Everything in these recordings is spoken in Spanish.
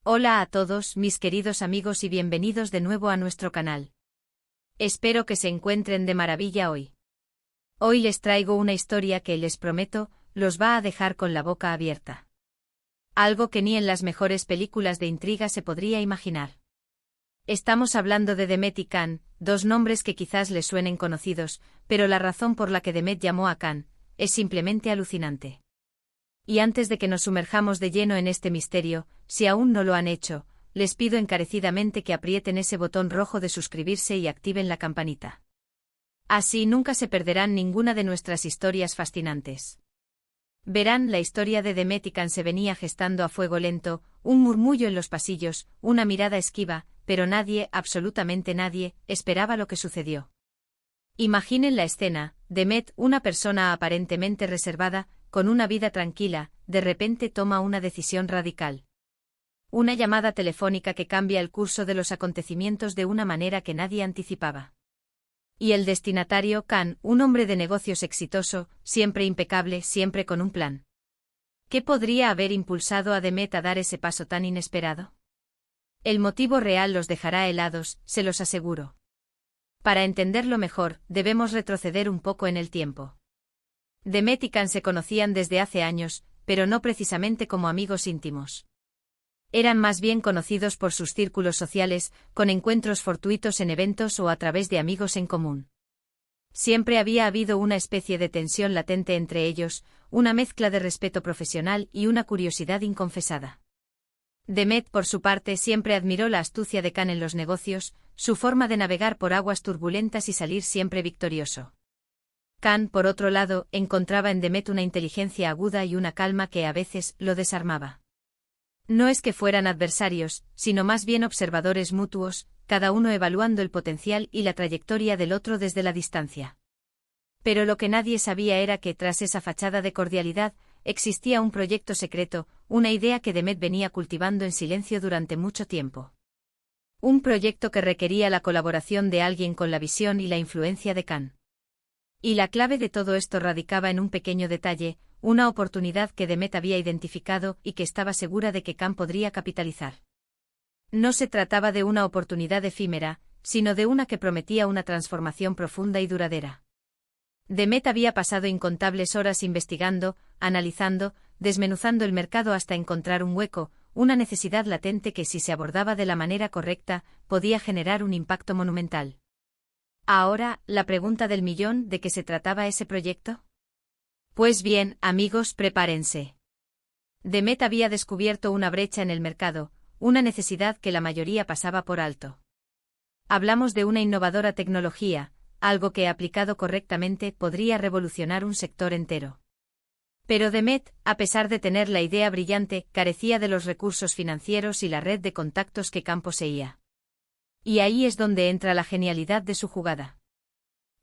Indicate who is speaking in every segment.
Speaker 1: Hola a todos, mis queridos amigos, y bienvenidos de nuevo a nuestro canal. Espero que se encuentren de maravilla hoy. Hoy les traigo una historia que, les prometo, los va a dejar con la boca abierta. Algo que ni en las mejores películas de intriga se podría imaginar. Estamos hablando de Demet y Can, dos nombres que quizás les suenen conocidos, pero la razón por la que Demet llamó a Can es simplemente alucinante. Y antes de que nos sumerjamos de lleno en este misterio, si aún no lo han hecho, les pido encarecidamente que aprieten ese botón rojo de suscribirse y activen la campanita. Así nunca se perderán ninguna de nuestras historias fascinantes. Verán, la historia de Demet y Can se venía gestando a fuego lento, un murmullo en los pasillos, una mirada esquiva, pero nadie, absolutamente nadie, esperaba lo que sucedió. Imaginen la escena: Demet, una persona aparentemente reservada, con una vida tranquila, de repente toma una decisión radical. Una llamada telefónica que cambia el curso de los acontecimientos de una manera que nadie anticipaba. Y el destinatario, Can, un hombre de negocios exitoso, siempre impecable, siempre con un plan. ¿Qué podría haber impulsado a Demet a dar ese paso tan inesperado? El motivo real los dejará helados, se los aseguro. Para entenderlo mejor, debemos retroceder un poco en el tiempo. Demet y Can se conocían desde hace años, pero no precisamente como amigos íntimos. Eran más bien conocidos por sus círculos sociales, con encuentros fortuitos en eventos o a través de amigos en común. Siempre había habido una especie de tensión latente entre ellos, una mezcla de respeto profesional y una curiosidad inconfesada. Demet, por su parte, siempre admiró la astucia de Can en los negocios, su forma de navegar por aguas turbulentas y salir siempre victorioso. Can, por otro lado, encontraba en Demet una inteligencia aguda y una calma que a veces lo desarmaba. No es que fueran adversarios, sino más bien observadores mutuos, cada uno evaluando el potencial y la trayectoria del otro desde la distancia. Pero lo que nadie sabía era que, tras esa fachada de cordialidad, existía un proyecto secreto, una idea que Demet venía cultivando en silencio durante mucho tiempo. Un proyecto que requería la colaboración de alguien con la visión y la influencia de Can. Y la clave de todo esto radicaba en un pequeño detalle, una oportunidad que Demet había identificado y que estaba segura de que Can podría capitalizar. No se trataba de una oportunidad efímera, sino de una que prometía una transformación profunda y duradera. Demet había pasado incontables horas investigando, analizando, desmenuzando el mercado hasta encontrar un hueco, una necesidad latente que, si se abordaba de la manera correcta, podía generar un impacto monumental. Ahora, la pregunta del millón: ¿de qué se trataba ese proyecto? Pues bien, amigos, prepárense. Demet había descubierto una brecha en el mercado, una necesidad que la mayoría pasaba por alto. Hablamos de una innovadora tecnología, algo que, aplicado correctamente, podría revolucionar un sector entero. Pero Demet, a pesar de tener la idea brillante, carecía de los recursos financieros y la red de contactos que Can poseía. Y ahí es donde entra la genialidad de su jugada.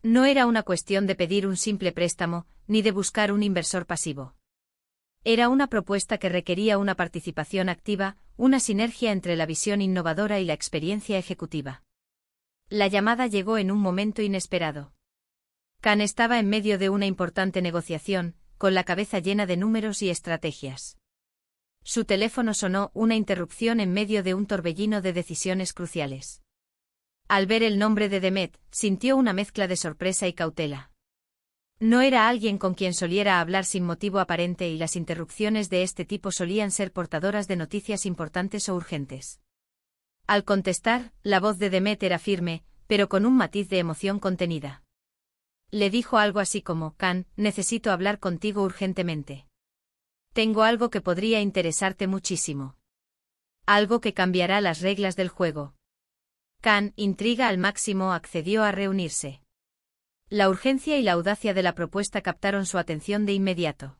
Speaker 1: No era una cuestión de pedir un simple préstamo, ni de buscar un inversor pasivo. Era una propuesta que requería una participación activa, una sinergia entre la visión innovadora y la experiencia ejecutiva. La llamada llegó en un momento inesperado. Can estaba en medio de una importante negociación, con la cabeza llena de números y estrategias. Su teléfono sonó, una interrupción en medio de un torbellino de decisiones cruciales. Al ver el nombre de Demet, sintió una mezcla de sorpresa y cautela. No era alguien con quien soliera hablar sin motivo aparente, y las interrupciones de este tipo solían ser portadoras de noticias importantes o urgentes. Al contestar, la voz de Demet era firme, pero con un matiz de emoción contenida. Le dijo algo así como: Can, necesito hablar contigo urgentemente. Tengo algo que podría interesarte muchísimo. Algo que cambiará las reglas del juego. Can, intriga al máximo, accedió a reunirse. La urgencia y la audacia de la propuesta captaron su atención de inmediato.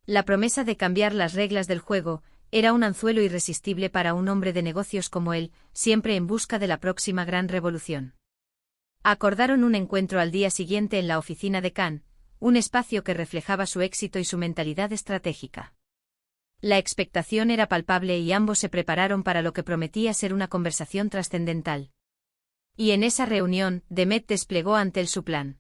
Speaker 1: La promesa de cambiar las reglas del juego era un anzuelo irresistible para un hombre de negocios como él, siempre en busca de la próxima gran revolución. Acordaron un encuentro al día siguiente en la oficina de Can, un espacio que reflejaba su éxito y su mentalidad estratégica. La expectación era palpable y ambos se prepararon para lo que prometía ser una conversación trascendental. Y en esa reunión, Demet desplegó ante él su plan.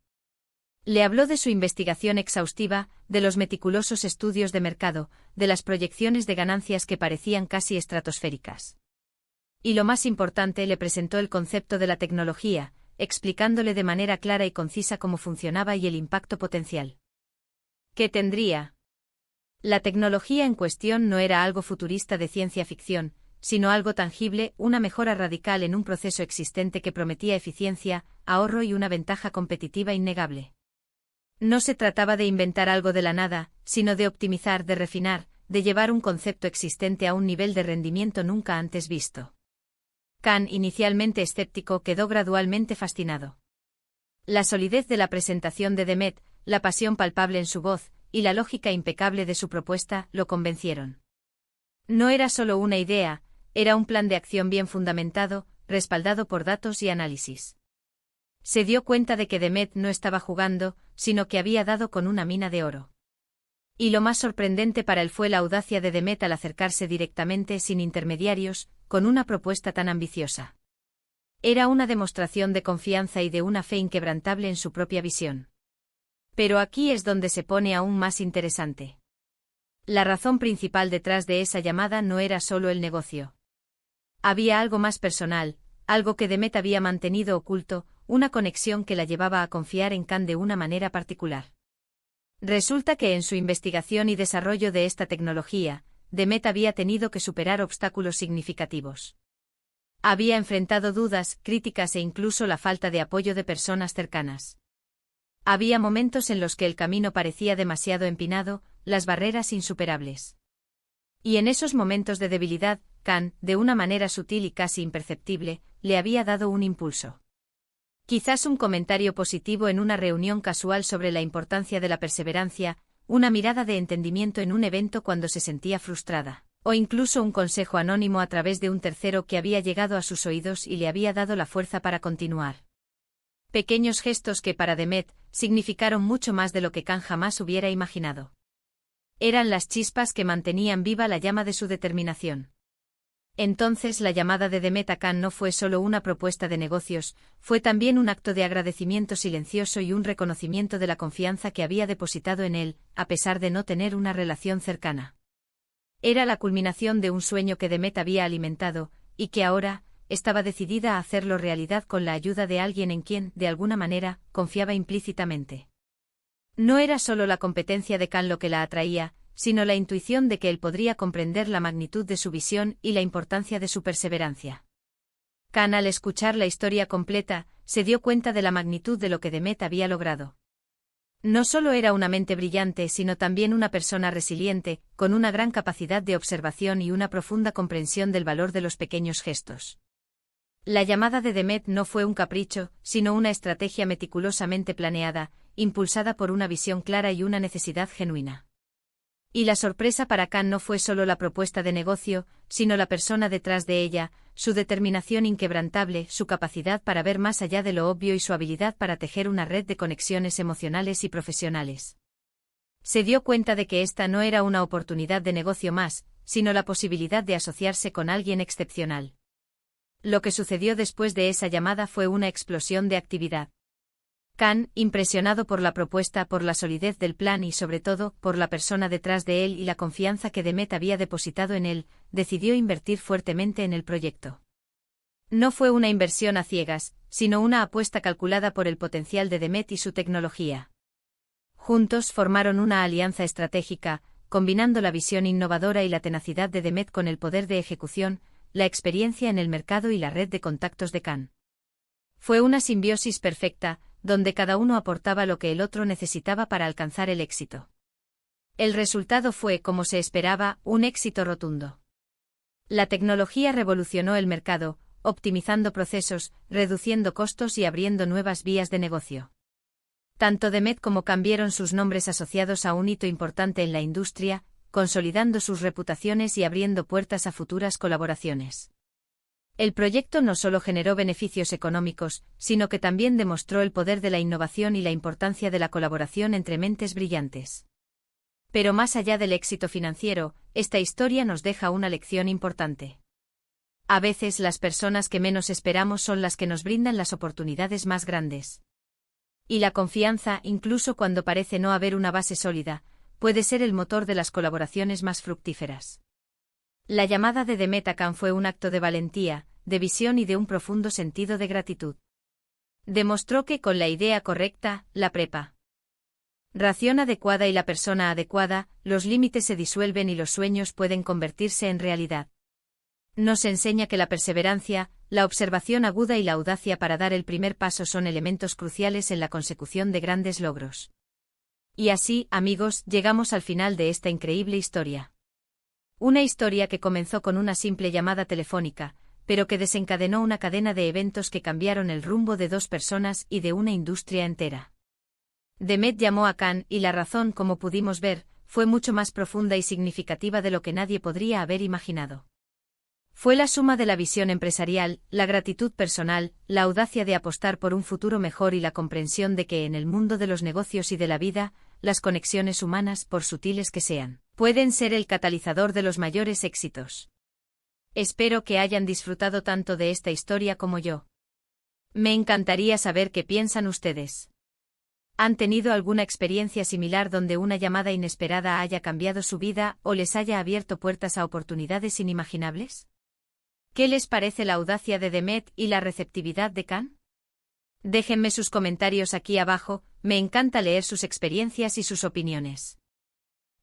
Speaker 1: Le habló de su investigación exhaustiva, de los meticulosos estudios de mercado, de las proyecciones de ganancias que parecían casi estratosféricas. Y lo más importante, le presentó el concepto de la tecnología, explicándole de manera clara y concisa cómo funcionaba y el impacto potencial que tendría. La tecnología en cuestión no era algo futurista de ciencia ficción, sino algo tangible, una mejora radical en un proceso existente que prometía eficiencia, ahorro y una ventaja competitiva innegable. No se trataba de inventar algo de la nada, sino de optimizar, de refinar, de llevar un concepto existente a un nivel de rendimiento nunca antes visto. Khan, inicialmente escéptico, quedó gradualmente fascinado. La solidez de la presentación de Demet, la pasión palpable en su voz, y la lógica impecable de su propuesta, lo convencieron. No era solo una idea, era un plan de acción bien fundamentado, respaldado por datos y análisis. Se dio cuenta de que Demet no estaba jugando, sino que había dado con una mina de oro. Y lo más sorprendente para él fue la audacia de Demet al acercarse directamente, sin intermediarios, con una propuesta tan ambiciosa. Era una demostración de confianza y de una fe inquebrantable en su propia visión. Pero aquí es donde se pone aún más interesante. La razón principal detrás de esa llamada no era solo el negocio. Había algo más personal, algo que Demet había mantenido oculto, una conexión que la llevaba a confiar en Khan de una manera particular. Resulta que en su investigación y desarrollo de esta tecnología, Demet había tenido que superar obstáculos significativos. Había enfrentado dudas, críticas e incluso la falta de apoyo de personas cercanas. Había momentos en los que el camino parecía demasiado empinado, las barreras insuperables. Y en esos momentos de debilidad, Khan, de una manera sutil y casi imperceptible, le había dado un impulso. Quizás un comentario positivo en una reunión casual sobre la importancia de la perseverancia, una mirada de entendimiento en un evento cuando se sentía frustrada, o incluso un consejo anónimo a través de un tercero que había llegado a sus oídos y le había dado la fuerza para continuar. Pequeños gestos que para Demet significaron mucho más de lo que Khan jamás hubiera imaginado. Eran las chispas que mantenían viva la llama de su determinación. Entonces la llamada de Demet a Khan no fue solo una propuesta de negocios, fue también un acto de agradecimiento silencioso y un reconocimiento de la confianza que había depositado en él, a pesar de no tener una relación cercana. Era la culminación de un sueño que Demet había alimentado, y que ahora estaba decidida a hacerlo realidad con la ayuda de alguien en quien, de alguna manera, confiaba implícitamente. No era solo la competencia de Khan lo que la atraía, sino la intuición de que él podría comprender la magnitud de su visión y la importancia de su perseverancia. Khan, al escuchar la historia completa, se dio cuenta de la magnitud de lo que Demet había logrado. No solo era una mente brillante, sino también una persona resiliente, con una gran capacidad de observación y una profunda comprensión del valor de los pequeños gestos. La llamada de Demet no fue un capricho, sino una estrategia meticulosamente planeada, impulsada por una visión clara y una necesidad genuina. Y la sorpresa para Khan no fue solo la propuesta de negocio, sino la persona detrás de ella, su determinación inquebrantable, su capacidad para ver más allá de lo obvio y su habilidad para tejer una red de conexiones emocionales y profesionales. Se dio cuenta de que esta no era una oportunidad de negocio más, sino la posibilidad de asociarse con alguien excepcional. Lo que sucedió después de esa llamada fue una explosión de actividad. Khan, impresionado por la propuesta, por la solidez del plan y sobre todo, por la persona detrás de él y la confianza que Demet había depositado en él, decidió invertir fuertemente en el proyecto. No fue una inversión a ciegas, sino una apuesta calculada por el potencial de Demet y su tecnología. Juntos formaron una alianza estratégica, combinando la visión innovadora y la tenacidad de Demet con el poder de ejecución, la experiencia en el mercado y la red de contactos de Khan. Fue una simbiosis perfecta, donde cada uno aportaba lo que el otro necesitaba para alcanzar el éxito. El resultado fue, como se esperaba, un éxito rotundo. La tecnología revolucionó el mercado, optimizando procesos, reduciendo costos y abriendo nuevas vías de negocio. Tanto Demet como Khan vieron sus nombres asociados a un hito importante en la industria, consolidando sus reputaciones y abriendo puertas a futuras colaboraciones. El proyecto no solo generó beneficios económicos, sino que también demostró el poder de la innovación y la importancia de la colaboración entre mentes brillantes. Pero más allá del éxito financiero, esta historia nos deja una lección importante. A veces las personas que menos esperamos son las que nos brindan las oportunidades más grandes. Y la confianza, incluso cuando parece no haber una base sólida, puede ser el motor de las colaboraciones más fructíferas. La llamada de Demet a Can fue un acto de valentía, de visión y de un profundo sentido de gratitud. Demostró que con la idea correcta, la preparación adecuada y la persona adecuada, los límites se disuelven y los sueños pueden convertirse en realidad. Nos enseña que la perseverancia, la observación aguda y la audacia para dar el primer paso son elementos cruciales en la consecución de grandes logros. Y así, amigos, llegamos al final de esta increíble historia. Una historia que comenzó con una simple llamada telefónica, pero que desencadenó una cadena de eventos que cambiaron el rumbo de dos personas y de una industria entera. Demet llamó a Can y la razón, como pudimos ver, fue mucho más profunda y significativa de lo que nadie podría haber imaginado. Fue la suma de la visión empresarial, la gratitud personal, la audacia de apostar por un futuro mejor y la comprensión de que en el mundo de los negocios y de la vida, las conexiones humanas, por sutiles que sean, pueden ser el catalizador de los mayores éxitos. Espero que hayan disfrutado tanto de esta historia como yo. Me encantaría saber qué piensan ustedes. ¿Han tenido alguna experiencia similar donde una llamada inesperada haya cambiado su vida o les haya abierto puertas a oportunidades inimaginables? ¿Qué les parece la audacia de Demet y la receptividad de Can? Déjenme sus comentarios aquí abajo, me encanta leer sus experiencias y sus opiniones.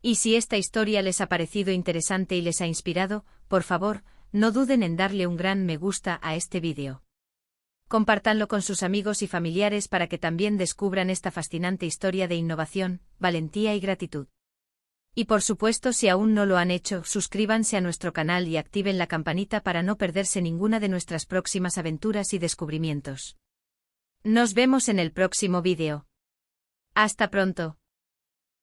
Speaker 1: Y si esta historia les ha parecido interesante y les ha inspirado, por favor, no duden en darle un gran me gusta a este vídeo. Compártanlo con sus amigos y familiares para que también descubran esta fascinante historia de innovación, valentía y gratitud. Y por supuesto, si aún no lo han hecho, suscríbanse a nuestro canal y activen la campanita para no perderse ninguna de nuestras próximas aventuras y descubrimientos. Nos vemos en el próximo vídeo. Hasta pronto.